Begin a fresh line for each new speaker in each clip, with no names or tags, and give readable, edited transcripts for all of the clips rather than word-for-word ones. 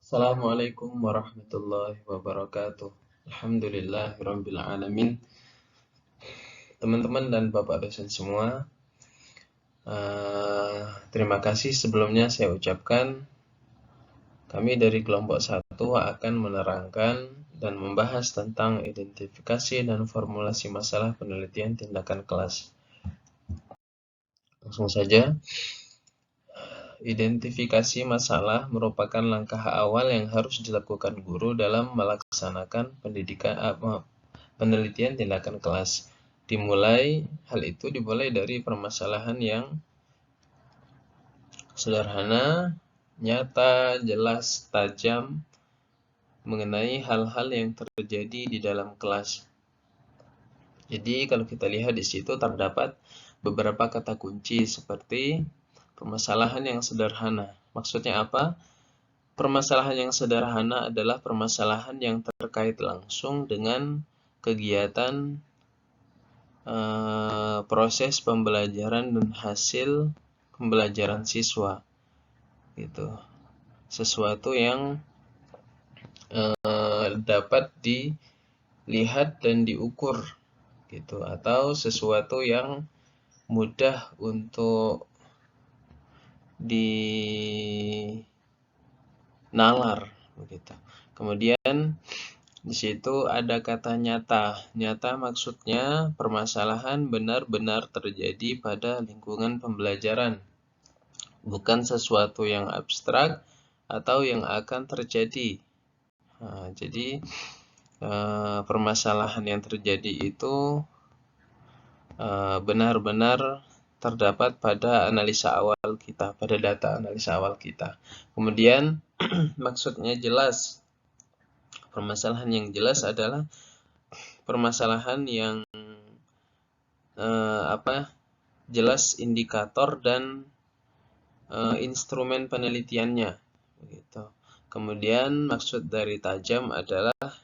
Assalamualaikum warahmatullahi wabarakatuh. Alhamdulillahirabbil alamin. Teman-teman dan Bapak dosen semua, terima kasih sebelumnya saya ucapkan. Kami dari kelompok 1 akan menerangkan dan membahas tentang identifikasi dan formulasi masalah penelitian tindakan kelas. Langsung saja. Identifikasi masalah merupakan langkah awal yang harus dilakukan guru dalam melaksanakan penelitian tindakan kelas. Hal itu dimulai dari permasalahan yang sederhana, nyata, jelas, tajam mengenai hal-hal yang terjadi di dalam kelas. Jadi kalau kita lihat di situ terdapat beberapa kata kunci seperti permasalahan yang sederhana. Maksudnya apa? Permasalahan yang sederhana adalah permasalahan yang terkait langsung dengan kegiatan proses pembelajaran dan hasil pembelajaran siswa, gitu. Sesuatu yang dapat dilihat dan diukur, gitu, atau sesuatu yang mudah untuk dinalar, begitu. Kemudian di situ ada kata nyata. Nyata maksudnya permasalahan benar-benar terjadi pada lingkungan pembelajaran, bukan sesuatu yang abstrak atau yang akan terjadi. Jadi permasalahan yang terjadi itu benar-benar terdapat pada analisa awal kita, pada data analisa awal kita. Kemudian maksudnya jelas. Permasalahan yang jelas adalah permasalahan yang jelas indikator dan instrumen penelitiannya, begitu. Kemudian maksud dari tajam adalah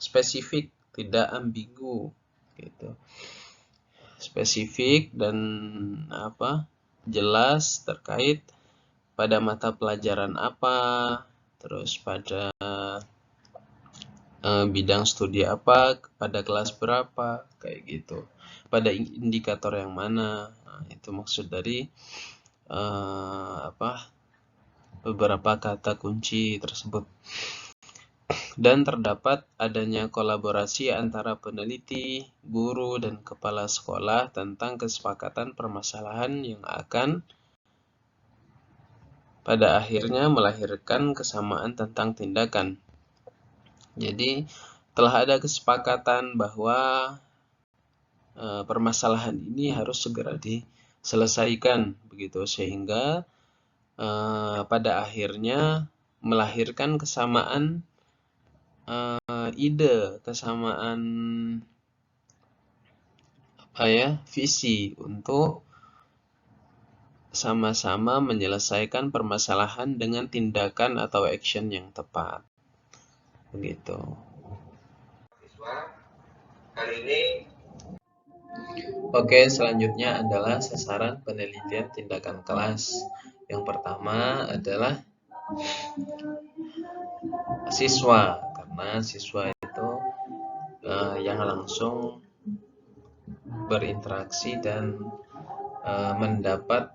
spesifik, tidak ambigu, gitu. Spesifik dan jelas terkait pada mata pelajaran apa, terus pada bidang studi apa, pada kelas berapa, kayak gitu. Pada indikator yang mana, itu maksud dari beberapa kata kunci tersebut. Dan terdapat adanya kolaborasi antara peneliti, guru, dan kepala sekolah tentang kesepakatan permasalahan yang akan pada akhirnya melahirkan kesamaan tentang tindakan. Jadi telah ada kesepakatan bahwa permasalahan ini harus segera diselesaikan, begitu, sehingga pada akhirnya melahirkan kesamaan ide, kesamaan visi untuk sama-sama menyelesaikan permasalahan dengan tindakan atau action yang tepat, begitu. Kali ini Oke, selanjutnya adalah sasaran penelitian tindakan kelas. Yang pertama adalah siswa, karena siswa itu yang langsung berinteraksi dan mendapat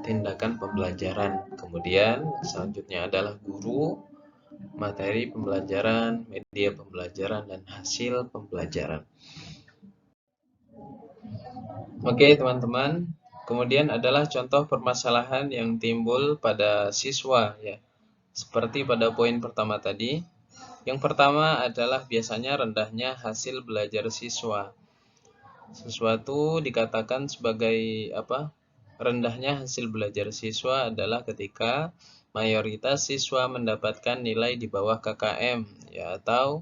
tindakan pembelajaran. Kemudian selanjutnya adalah guru, materi pembelajaran, media pembelajaran, dan hasil pembelajaran. Oke, teman-teman. Kemudian adalah contoh permasalahan yang timbul pada siswa, ya. Seperti pada poin pertama tadi. Yang pertama adalah biasanya rendahnya hasil belajar siswa. Sesuatu dikatakan sebagai rendahnya hasil belajar siswa adalah ketika mayoritas siswa mendapatkan nilai di bawah KKM, ya, atau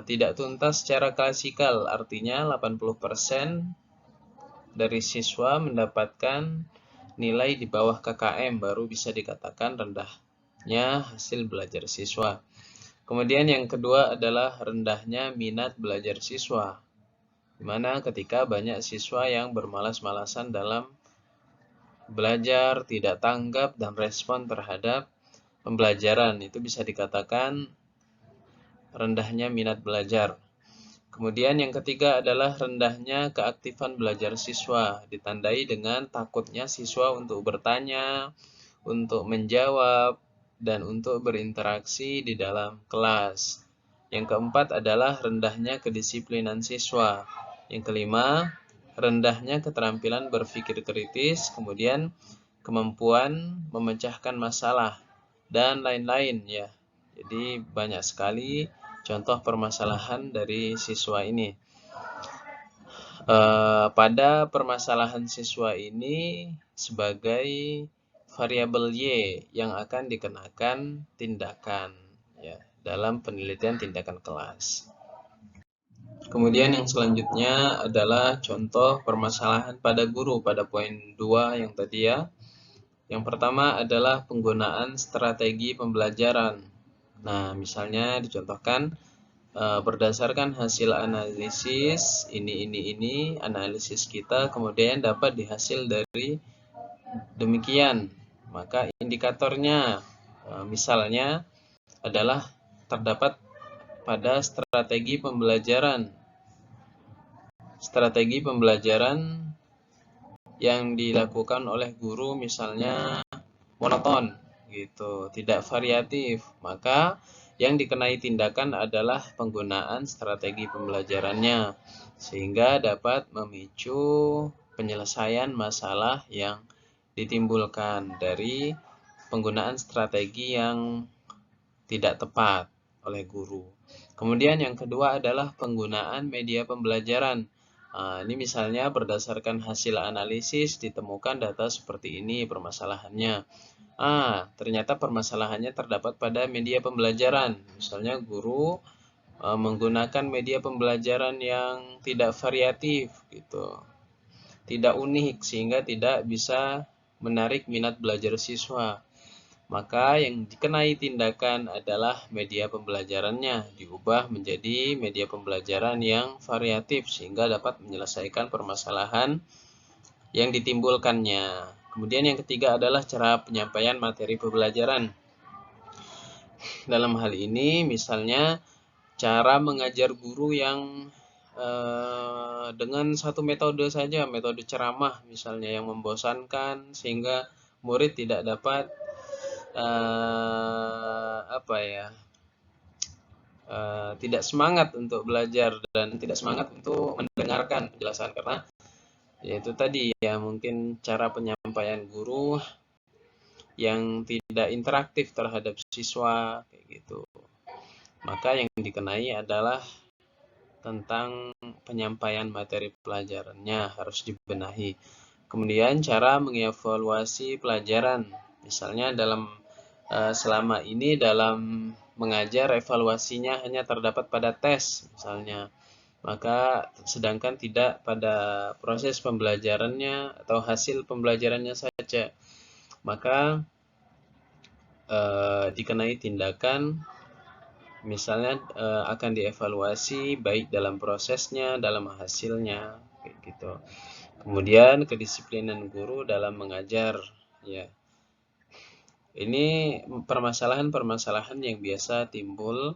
tidak tuntas secara klasikal, artinya 80% dari siswa mendapatkan nilai di bawah KKM baru bisa dikatakan rendahnya hasil belajar siswa. Kemudian yang kedua adalah rendahnya minat belajar siswa, di mana ketika banyak siswa yang bermalas-malasan dalam belajar, tidak tanggap dan respon terhadap pembelajaran, itu bisa dikatakan rendahnya minat belajar. Kemudian yang ketiga adalah rendahnya keaktifan belajar siswa, ditandai dengan takutnya siswa untuk bertanya, untuk menjawab, dan untuk berinteraksi di dalam kelas. Yang keempat adalah rendahnya kedisiplinan siswa. Yang kelima, rendahnya keterampilan berpikir kritis, kemudian kemampuan memecahkan masalah, dan lain-lain ya. Jadi banyak sekali contoh permasalahan dari siswa ini. Pada permasalahan siswa ini sebagai variabel Y yang akan dikenakan tindakan ya dalam penelitian tindakan kelas. Kemudian yang selanjutnya adalah contoh permasalahan pada guru pada poin 2 yang tadi ya. Yang pertama adalah penggunaan strategi pembelajaran. Nah, misalnya dicontohkan berdasarkan hasil analisis ini analisis kita kemudian dapat dihasil dari demikian. Maka indikatornya misalnya adalah terdapat pada strategi pembelajaran. Strategi pembelajaran yang dilakukan oleh guru misalnya monoton gitu, tidak variatif, maka yang dikenai tindakan adalah penggunaan strategi pembelajarannya sehingga dapat memicu penyelesaian masalah yang ditimbulkan dari penggunaan strategi yang tidak tepat oleh guru. Kemudian yang kedua adalah penggunaan media pembelajaran. Ini misalnya berdasarkan hasil analisis ditemukan data seperti ini permasalahannya. Ternyata permasalahannya terdapat pada media pembelajaran. Misalnya guru menggunakan media pembelajaran yang tidak variatif gitu. Tidak unik sehingga tidak bisa menarik minat belajar siswa. Maka yang dikenai tindakan adalah media pembelajarannya diubah menjadi media pembelajaran yang variatif sehingga dapat menyelesaikan permasalahan yang ditimbulkannya. Kemudian yang ketiga adalah cara penyampaian materi pembelajaran. Dalam hal ini misalnya cara mengajar guru yang dengan satu metode saja, metode ceramah misalnya yang membosankan sehingga murid tidak dapat tidak semangat untuk belajar dan tidak semangat untuk mendengarkan penjelasan karena yaitu tadi ya mungkin cara penyampaian guru yang tidak interaktif terhadap siswa kayak gitu. Maka yang dikenai adalah tentang penyampaian materi pelajarannya harus dibenahi. Kemudian cara mengevaluasi pelajaran, misalnya dalam selama ini dalam mengajar evaluasinya hanya terdapat pada tes misalnya. Maka sedangkan tidak pada proses pembelajarannya atau hasil pembelajarannya saja. Maka dikenai tindakan misalnya akan dievaluasi baik dalam prosesnya, dalam hasilnya kayak gitu. Kemudian kedisiplinan guru dalam mengajar ya. Ini permasalahan-permasalahan yang biasa timbul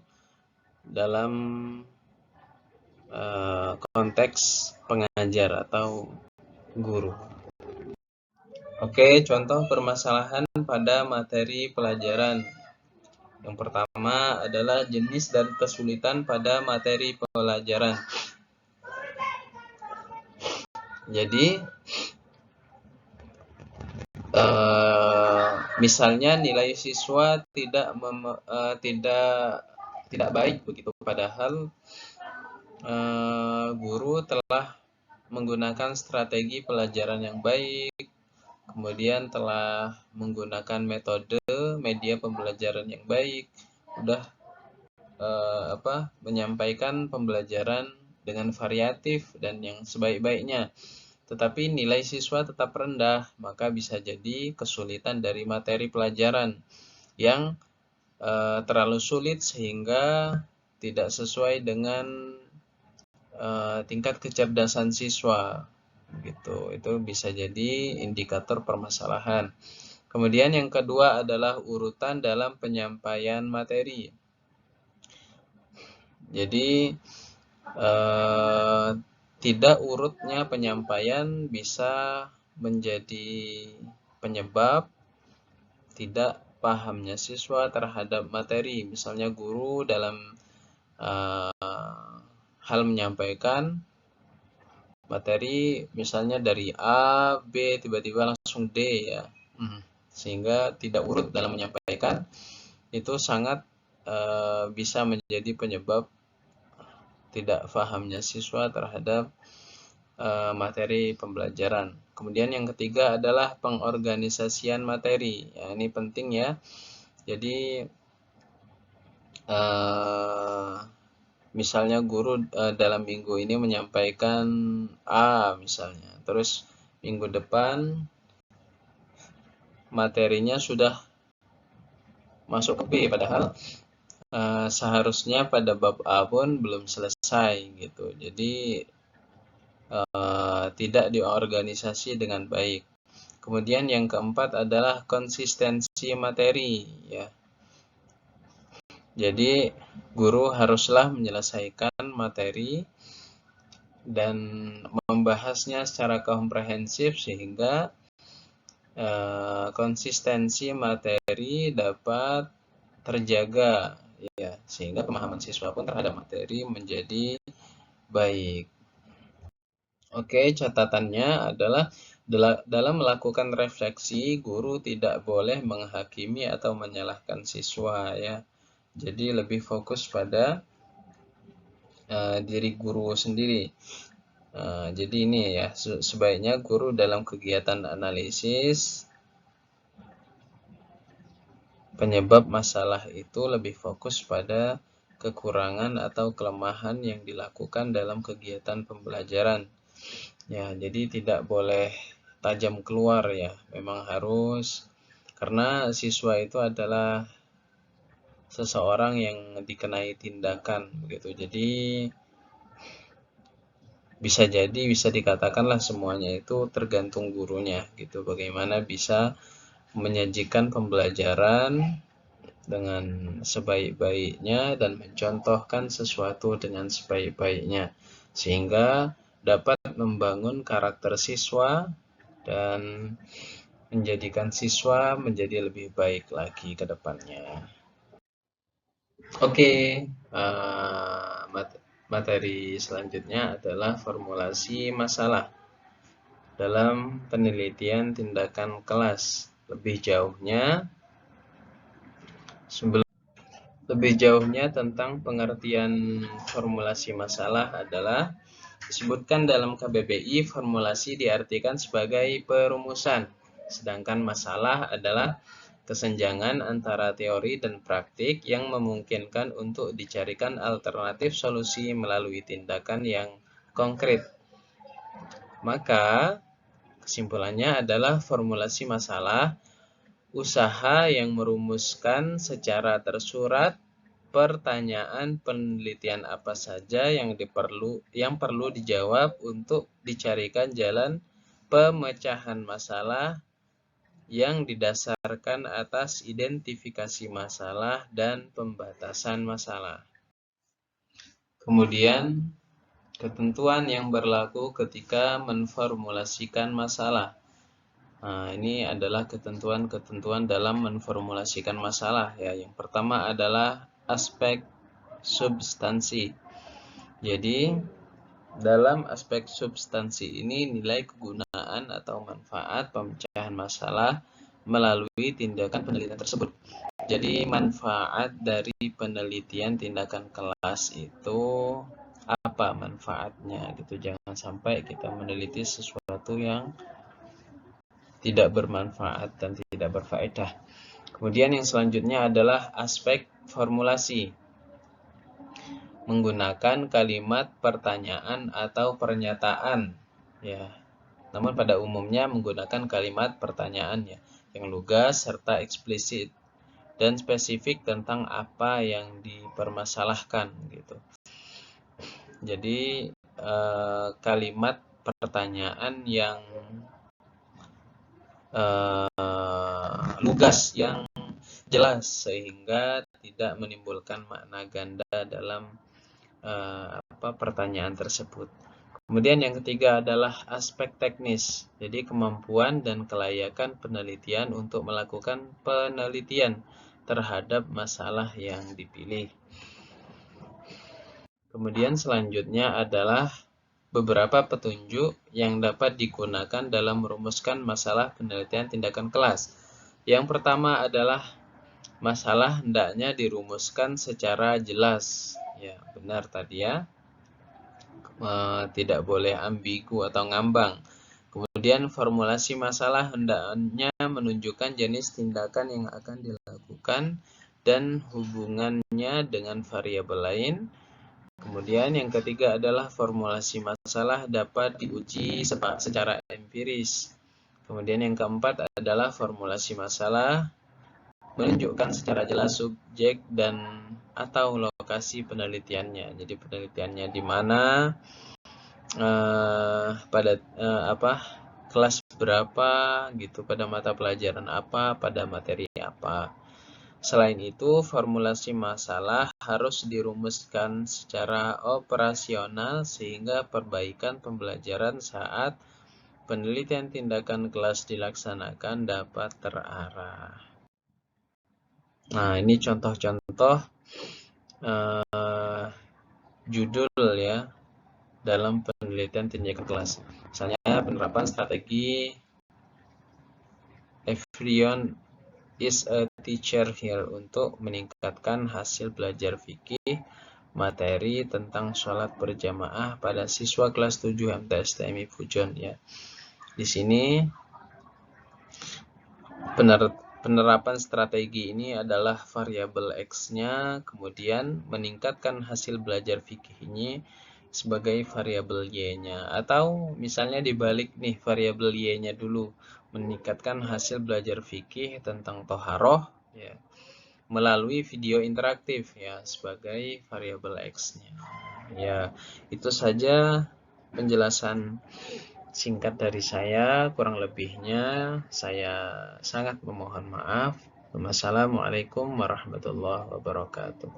dalam konteks pengajar atau guru. Oke, contoh permasalahan pada materi pelajaran. Yang pertama adalah jenis dan kesulitan pada materi pelajaran. Jadi, misalnya nilai siswa tidak baik begitu, padahal guru telah menggunakan strategi pelajaran yang baik, kemudian telah menggunakan metode media pembelajaran yang baik, udah menyampaikan pembelajaran dengan variatif dan yang sebaik-baiknya. Tetapi nilai siswa tetap rendah, maka bisa jadi kesulitan dari materi pelajaran yang terlalu sulit sehingga tidak sesuai dengan tingkat kecerdasan siswa gitu. Itu bisa jadi indikator permasalahan. Kemudian yang kedua adalah urutan dalam penyampaian materi. Jadi tidak urutnya penyampaian bisa menjadi penyebab tidak pahamnya siswa terhadap materi. Misalnya guru dalam hal menyampaikan materi misalnya dari A, B, tiba-tiba langsung D ya. Sehingga tidak urut dalam menyampaikan, itu sangat bisa menjadi penyebab tidak pahamnya siswa terhadap materi pembelajaran. Kemudian yang ketiga adalah pengorganisasian materi. Ya, ini penting ya. Jadi misalnya guru dalam minggu ini menyampaikan A misalnya, terus minggu depan materinya sudah masuk ke B, padahal seharusnya pada bab A pun belum selesai gitu. Jadi tidak diorganisasi dengan baik. Kemudian yang keempat adalah konsistensi materi ya. Jadi guru haruslah menyelesaikan materi dan membahasnya secara komprehensif sehingga konsistensi materi dapat terjaga ya, sehingga pemahaman siswa pun terhadap materi menjadi baik. Oke, catatannya adalah dalam melakukan refleksi, guru tidak boleh menghakimi atau menyalahkan siswa ya. Jadi lebih fokus pada diri guru sendiri. Jadi ini ya, sebaiknya guru dalam kegiatan analisis penyebab masalah itu lebih fokus pada kekurangan atau kelemahan yang dilakukan dalam kegiatan pembelajaran. Ya, jadi tidak boleh tajam keluar ya. Memang harus, karena siswa itu adalah seseorang yang dikenai tindakan begitu. Jadi bisa dikatakanlah semuanya itu tergantung gurunya gitu. Bagaimana bisa menyajikan pembelajaran dengan sebaik-baiknya dan mencontohkan sesuatu dengan sebaik-baiknya sehingga dapat membangun karakter siswa dan menjadikan siswa menjadi lebih baik lagi ke depannya. Oke, materi selanjutnya adalah formulasi masalah dalam penelitian tindakan kelas. Lebih jauhnya tentang pengertian formulasi masalah adalah disebutkan dalam KBBI, formulasi diartikan sebagai perumusan, sedangkan masalah adalah kesenjangan antara teori dan praktik yang memungkinkan untuk dicarikan alternatif solusi melalui tindakan yang konkret. Maka kesimpulannya adalah formulasi masalah usaha yang merumuskan secara tersurat pertanyaan penelitian apa saja yang perlu dijawab untuk dicarikan jalan pemecahan masalah yang didasarkan atas identifikasi masalah dan pembatasan masalah. Kemudian, ketentuan yang berlaku ketika menformulasikan masalah. Nah, ini adalah ketentuan-ketentuan dalam menformulasikan masalah ya. Yang pertama adalah aspek substansi. Jadi, dalam aspek substansi ini nilai kegunaan atau manfaat pemecahan masalah melalui tindakan penelitian tersebut. Jadi, manfaat dari penelitian tindakan kelas itu apa manfaatnya gitu. Jangan sampai kita meneliti sesuatu yang tidak bermanfaat dan tidak berfaedah. Kemudian yang selanjutnya adalah aspek formulasi. Menggunakan kalimat pertanyaan atau pernyataan ya. Namun pada umumnya menggunakan kalimat pertanyaan ya, yang lugas serta eksplisit dan spesifik tentang apa yang dipermasalahkan gitu. Jadi kalimat pertanyaan yang lugas yang jelas sehingga tidak menimbulkan makna ganda dalam pertanyaan tersebut. Kemudian yang ketiga adalah aspek teknis, jadi kemampuan dan kelayakan penelitian untuk melakukan penelitian terhadap masalah yang dipilih. Kemudian selanjutnya adalah beberapa petunjuk yang dapat digunakan dalam merumuskan masalah penelitian tindakan kelas. Yang pertama adalah masalah hendaknya dirumuskan secara jelas. Ya, benar tadi ya. Tidak boleh ambigu atau ngambang. Kemudian formulasi masalah hendaknya menunjukkan jenis tindakan yang akan dilakukan dan hubungannya dengan variabel lain. Kemudian yang ketiga adalah formulasi masalah dapat diuji secara empiris. Kemudian yang keempat adalah formulasi masalah menunjukkan secara jelas subjek dan atau lokasi penelitiannya. Jadi penelitiannya di mana, pada kelas berapa gitu, pada mata pelajaran apa, pada materi apa. Selain itu, formulasi masalah harus dirumuskan secara operasional sehingga perbaikan pembelajaran saat penelitian tindakan kelas dilaksanakan dapat terarah. Nah, ini contoh-contoh judul ya dalam penelitian tindakan kelas. Misalnya penerapan strategi everyone is a teacher here untuk meningkatkan hasil belajar fikih materi tentang sholat berjamaah pada siswa kelas 7 MTS TMI Pujon ya. Di sini penerapan strategi ini adalah variabel X-nya, kemudian meningkatkan hasil belajar fikih ini sebagai variabel Y-nya. Atau misalnya dibalik nih, variabel Y-nya dulu, meningkatkan hasil belajar fikih tentang toharoh ya, melalui video interaktif ya sebagai variabel X-nya. Ya, itu saja penjelasan singkat dari saya, kurang lebihnya saya sangat memohon maaf. Wassalamualaikum warahmatullahi wabarakatuh.